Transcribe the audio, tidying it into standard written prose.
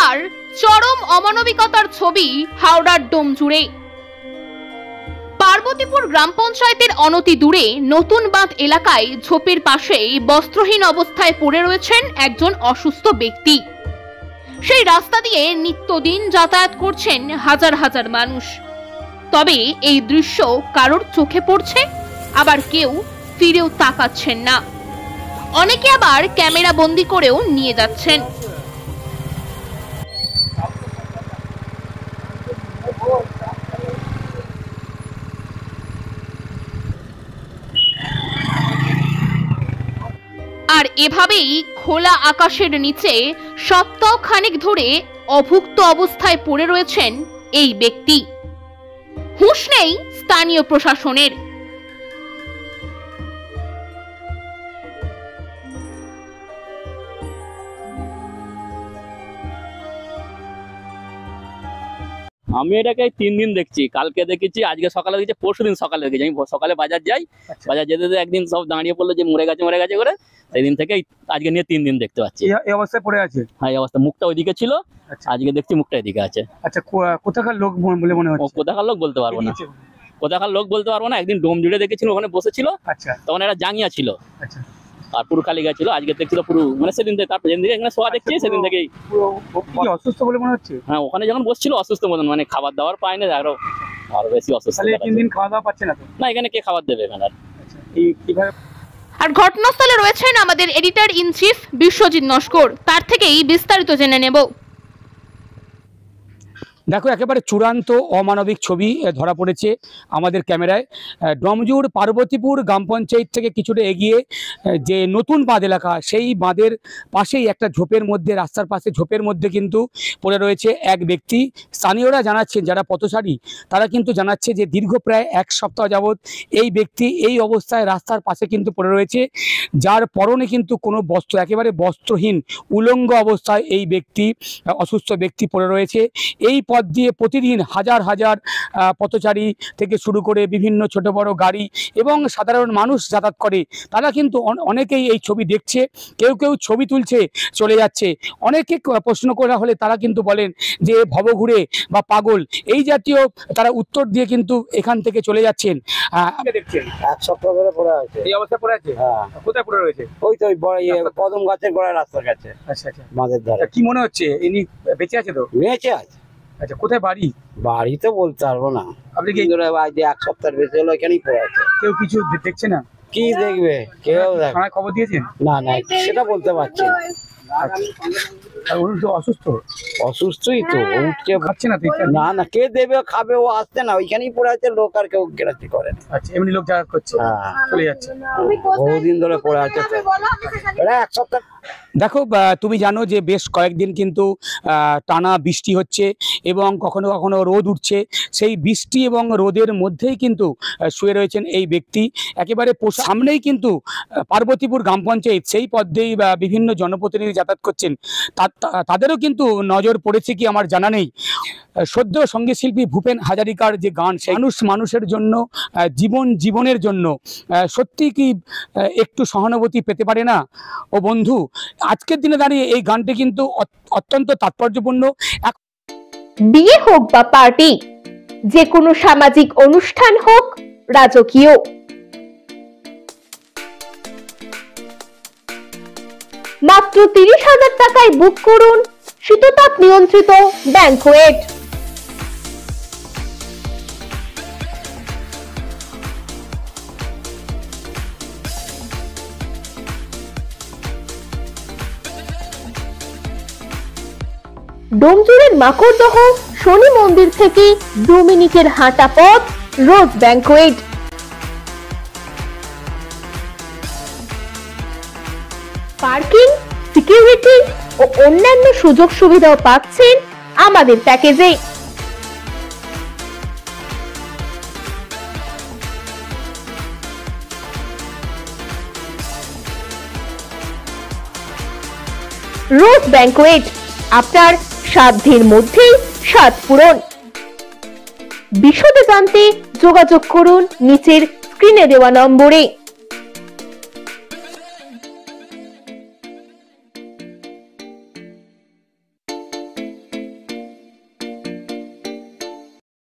এবার চরম অমানবিকতার ছবি হাওড়ার ডোমজুড়ে। পার্বতীপুর গ্রাম পঞ্চায়েতের অনতি দূরে নতুন বাঁধ এলাকায় ঝোপের পাশে বস্ত্রহীন অবস্থায় পড়ে রয়েছেন একজন অসুস্থ ব্যক্তি। সেই রাস্তা দিয়ে নিত্যদিন যাতায়াত করছেন হাজার হাজার মানুষ। তবে এই দৃশ্য কারোর চোখে পড়ছে, আবার কেউ ফিরেও তাকাচ্ছেন না। অনেকে আবার ক্যামেরা বন্দি করেও নিয়ে যাচ্ছেন। আর এভাবেই খোলা আকাশের নিচে সপ্তাহ খানেক ধরে অভুক্ত অবস্থায় পড়ে রয়েছেন এই ব্যক্তি। হুঁশ নেই স্থানীয় প্রশাসনের। আমি এটাকে 3 দিন দেখছি, কালকে দেখেছি, আজকে সকালে দেখেছি, পরশু দিন সকালে দেখেছি। আমি সকালে বাজার যাই, বাজার যেতে যেতে একদিন সব দাঁড়িয়ে পড়লো যে মরে গেছে করে, সেই দিন থেকে আজকে নিয়ে 3 দিন দেখতে পাচ্ছি এই অবস্থায় পড়ে আছে। হ্যাঁ, এই অবস্থা। মুখটা ওইদিকে ছিল, আজকে দেখছি মুখটা এদিকে আছে। আচ্ছা, কোথাকার লোক বলে মনে হচ্ছে? কোথাকার লোক বলতে পারবো না, কোথাকার লোক বলতে পারবো না। একদিন ডোমজুড়ে দেখেছিল, ওখানে বসেছিল। আচ্ছা, তখন একটা জাঙ্গিয়া ছিল। আচ্ছা, আর পুরো খালি গেছিল। আজকে দেখছিল পুরো, মানে সেদিন থেকে, তারপর যেদিন থেকে এখানে শোয়া দেখছি সেদিন থেকেই অসুস্থ বলে মনে হচ্ছে। হ্যাঁ, ওখানে যখন বসছিল অসুস্থ মতন, মানে খাবার দাবার পায় না, আরো বেশি অসুস্থ। 3 দিন খাওয়া দাওয়া পাচ্ছে না তো? না, এখানে কে খাবার দেবে এখানে? আর ঘটনাস্থলে রয়েছেন আমাদের editor in chief Biswajit Naskar, তার থেকেই বিস্তারিত জেনে নেব। দেখো, একেবারে চূড়ান্ত অমানবিক ছবি ধরা পড়েছে আমাদের ক্যামেরায়। ডোমজুড় পার্বতীপুর গ্রাম পঞ্চায়েত থেকে কিছুটা এগিয়ে যে নতুন বাঁধ এলাকা, সেই বাঁধের পাশেই একটা ঝোপের মধ্যে, রাস্তার পাশে ঝোপের মধ্যে কিন্তু পড়ে রয়েছে এক ব্যক্তি। স্থানীয়রা জানাচ্ছেন, যারা পথচারী তারা কিন্তু জানাচ্ছে যে দীর্ঘ প্রায় 1 সপ্তাহ যাবৎ এই ব্যক্তি এই অবস্থায় রাস্তার পাশে কিন্তু পড়ে রয়েছে, যার পরনে কিন্তু কোনো বস্ত্র, একেবারে বস্ত্রহীন উলঙ্গ অবস্থায় এই ব্যক্তি, অসুস্থ ব্যক্তি পড়ে রয়েছে। এই পথ দিয়ে প্রতিদিন হাজার হাজার পথচারী থেকে শুরু করে বিভিন্ন ছোট বড় গাড়ি এবং সাধারণ মানুষ যাতায়াত করে। তারা কিন্তু অনেকেই এই ছবি দেখছে, কেউ কেউ ছবি তুলছে, চলে যাচ্ছে। অনেকে প্রশ্ন করা হলে তারা কিন্তু বলেন যে ভবঘুরে বা পাগল, এই জাতীয় তারা উত্তর দিয়ে কিন্তু এখান থেকে চলে যাচ্ছেন। দেখছেন 1 সপ্তাহ ধরে পড়ে আছে। এই অবস্থা পড়ে আছে? হ্যাঁ। কোথায় পড়ে রয়েছে? ওই তো কদম গাছের গোড়ায় রাস্তার কাছে। আচ্ছা আচ্ছা, মাঝের ধারে। কি মনে হচ্ছে ইনি বেঁচে আছে তো? বেঁচে আছে। আচ্ছা, কোথায় বাড়ি? বাড়ি তো বলতে পারবো না। আপনি কি 1 সপ্তাহ বেশি হলো এখানেই পড়ে আছে। কেউ কিছু দেখছে না? কি দেখবে, কেউ থানায় খবর দিয়েছেন? না না, সেটা বলতে পারছি না। অসুস্থই তো, উঠতে পারছে না। না না, কে দেবে, খাবে, ও আসছে না, ওইখানেই পড়ে আছে। লোক আর কেউ গ্রাহ্য করে না। আচ্ছা, এমনি লোক যাতায়াত করছে, চলে যাচ্ছে। বহুদিন ধরে পড়ে আছে, 1 সপ্তাহ। দেখো, তুমি জানো যে বেশ কয়েকদিন কিন্তু টানা বৃষ্টি হচ্ছে এবং কখনো কখনো রোদ উঠছে। সেই বৃষ্টি এবং রোদের মধ্যেই কিন্তু শুয়ে রয়েছেন এই ব্যক্তি। একেবারে সামনেই কিন্তু পার্বতীপুর গ্রাম পঞ্চায়েত, সেই পথ দিয়েই বিভিন্ন জনপ্রতিনিধি যাতায়াত করছেন। তাদেরও কিন্তু নজর পড়েছে কি আমার জানা নেই। সদ্য সঙ্গীত শিল্পী ভূপেন হাজারিকার যে গান, সেই মানুষের জন্য, জীবনের জন্য সত্যি কি একটু সহানুভূতি পেতে পারে না? ও বন্ধু, আজকের দিনে দাঁড়িয়ে এই গানটি কিন্তু অত্যন্ত তাৎপর্যপূর্ণ। বিয়ে হোক বা পার্টি, যে কোনো সামাজিক অনুষ্ঠান হোক, রাজকীয়, মাত্র 30,000 টাকায় বুক করুন শীততাপ নিয়ন্ত্রিত ব্যাংকোয়েট। ডোমজুড়ের মাকড়দহ শনি মন্দির থেকে 2 মিনিটের হাঁটা পথ রোজ ব্যাংকোয়েট। পার্কিং, সিকিউরিটি ও অন্যান্য সুযোগ সুবিধাও পাচ্ছেন আমাদের প্যাকেজে। রোজ ব্যাংকোয়েট, আপনার সাধ্যের মধ্যেই স্বাদ পূরণ। বিশদে জানতে যোগাযোগ করুন নিচের স্ক্রিনে দেওয়া নম্বরে।